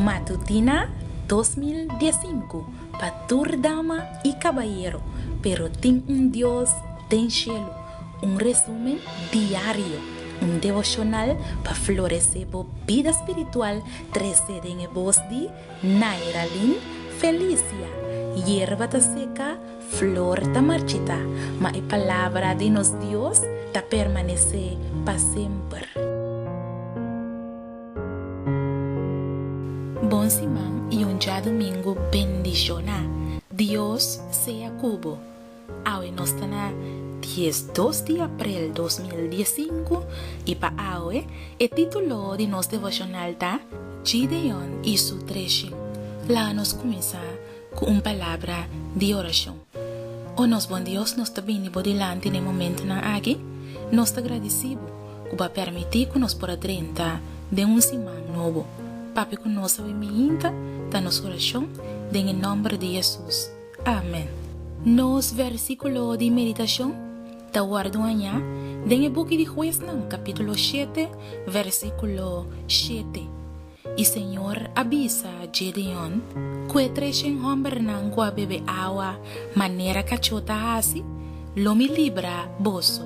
Matutina 2015 para dama y caballero, pero tin un Dios ten cielo. Un resumen diario, un devocional para florecer por vida espiritual. 13 en voz de Nairalin Felicia. Hierba ta seca, flor ta marchita, ma a palavra de nos Dios ta permanece para siempre. Bom simão e já domingo bendicionar. Dios sea cubo. Awe nos na 2 de abril 2015 e pa awe e título de nos devocional ta Gideon e su trecho. Lá nos começa com uma palavra de oração. O nos bom Deus nos tá bem delante no momento na aqui. Nos tá agradecido que vai permitir que nos por 30 de simão novo. Papi conosco e minta da nossa oração, em nome de Jesus. Amém. Nos versículo de meditação, da guardo amanhã, em book de Juízes, capítulo 7, versículo 7. E Senhor avisa Gideon, que trechem homem não a beber água, maneira cachota assim, lo me libra boso,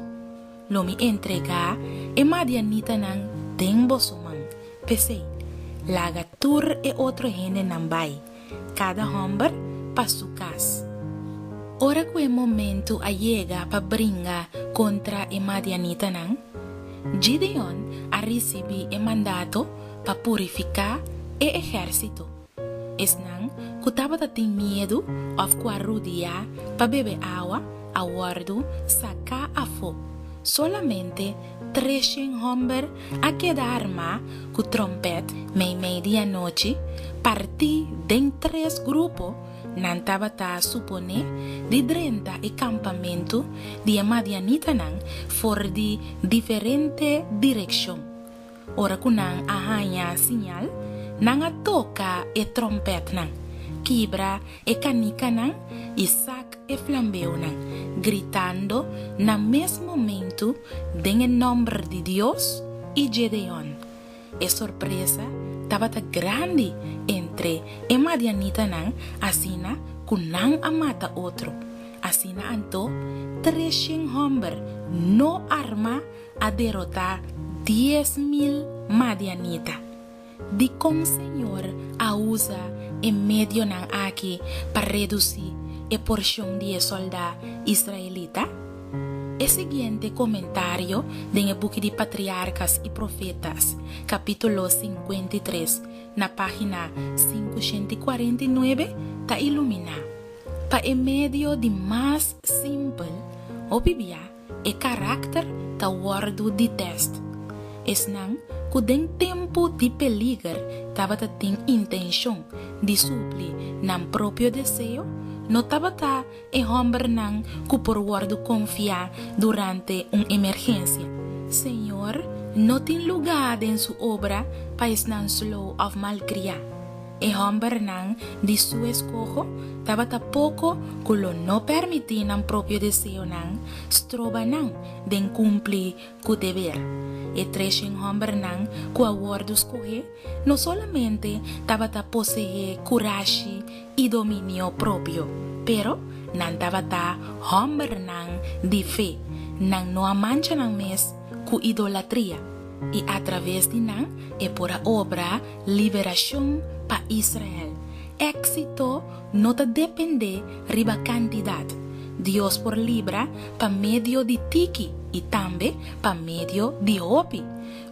lo me entrega, e Madianita não tem boso man, pensei. Laga tur e outro gente não vai. Cada homem para sua casa. Ora que o momento a chega para brincar contra a Madianita não, Gideon a receber o mandato para purificar o exército. Es não que estava tendo medo of que arrudia para beber água, a guardo, sacar a fogo. Solamente 300 homens a quedar arma com trompete meia-noite, partir em 3 grupos, não estava a suponer de 30 e campamento de Madianita não for de diferente direção. Ora que não arranha sinal, não a toca e trompete não, quebra e canica não e saca e flambeu não, gritando no mesmo momento em nome de Deus e Gideon. E surpresa estava grande entre a Madianita não, assim que não a mata outro. Assim anto 300 homens no arma a derrotar 10.000 Madianita. De como o Senhor a usa em meio não aqui para reduzir a porção de soldados israelitas? O seguinte comentário do book de Patriarcas e Profetas, capítulo 53, na página 549, está iluminado. Para em meio de mais simples, o Bíblia e caráter está guardo de teste. Esnang, que em tempo de peligro, estava tendo intenção de suplir nam próprio desejo, não estava em homem não que por guardo confiar durante uma emergência. Senhor, não tem lugar em sua obra para não slow of malcriar. E homem não de sua escolha estava pouco que não permitir nam próprio desejo não, estroba não de cumprir o dever. E 300 homens não que a guarda escolher, não solamente estava a possuir coragem e domínio próprio, pero não estava homem não de fé, não a mancha não mes com idolatria, e através de não é por a obra liberação para Israel. Éxito não depende da quantidade. Deus por libra para meio de tiki e também para meio de hopi.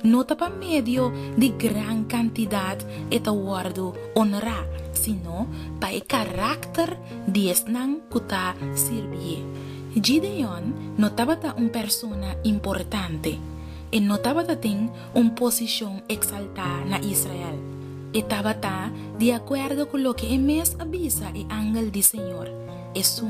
Não para meio de grande quantidade e ta guardo honrar, sino para o caráter de esnan que ta servir. Gideon não estava uma pessoa importante e não estava tendo uma posição exaltada na Israel. Estava de acordo com o que mes avisa e ángel do Senhor. Es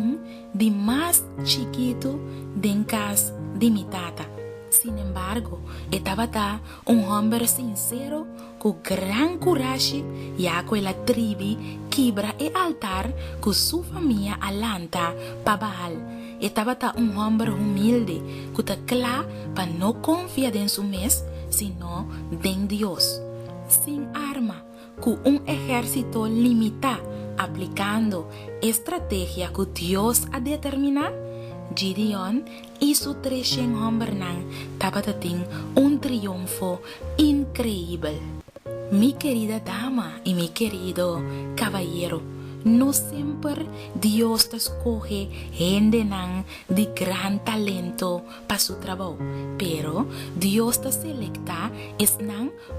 de mais chiquito de casa de mi tata. Sin embargo, estava homem sincero com gran coragem e aquela tribo quebra e altar com sua família alanta para Baal. Estava homem humilde que está claro para não confiar em su mes, sino em Deus. Sem arma, con un ejército limitado, aplicando estrategia que Dios ha determinado, Gideon y su 300 hombres tapatin un triunfo increíble. Mi querida dama y mi querido caballero, no siempre Dios te escoge gente de gran talento para su trabajo, pero Dios te selecta es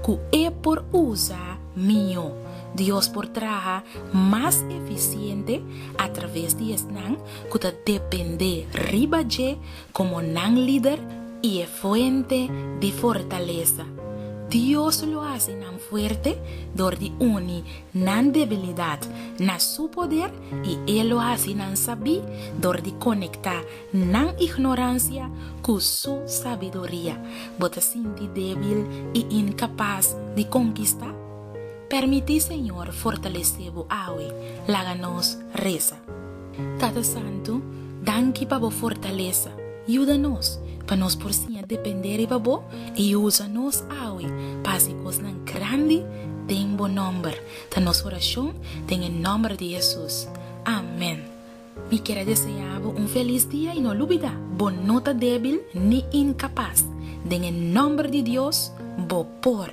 que es por usar mío. Dios por trabajar más eficiente a través de esnan que te depende ribaje como líder y fuente de fortaleza. Dios lo hace tan fuerte, donde uni nan debilidad, na su poder, y Él lo hace tan sabi, donde conecta nan ignorancia con su sabiduría. Bota sinti débil y incapaz de conquistar. Permiti, Señor, fortalecebo hoy, láganos reza. Tata Santo, danki para fortaleza, ayúdanos. Para nos por si depender de Babo y usa-nos hoy para si cosas grande tem bom nombre. Ta nos oración en el nombre de Jesús. Amén. Me quiero desear un feliz día y no olvida, bon nota débil ni incapaz. En el nombre de Dios, bo por.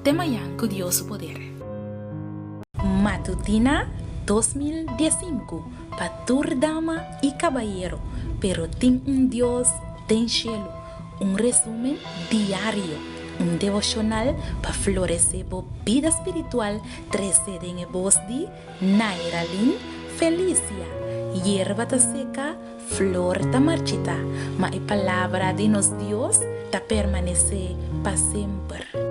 Te mañana con Dios su poder. Matutina 2015 para tur dama y caballero, pero ten un Dios ten cielo, un resumen diario, un devocional para florecer la vida espiritual, 13 en voz de Nairalyn Felicia, hierba ta seca, flor ta marchita, ma la palabra de nos Dios ta permanece para siempre.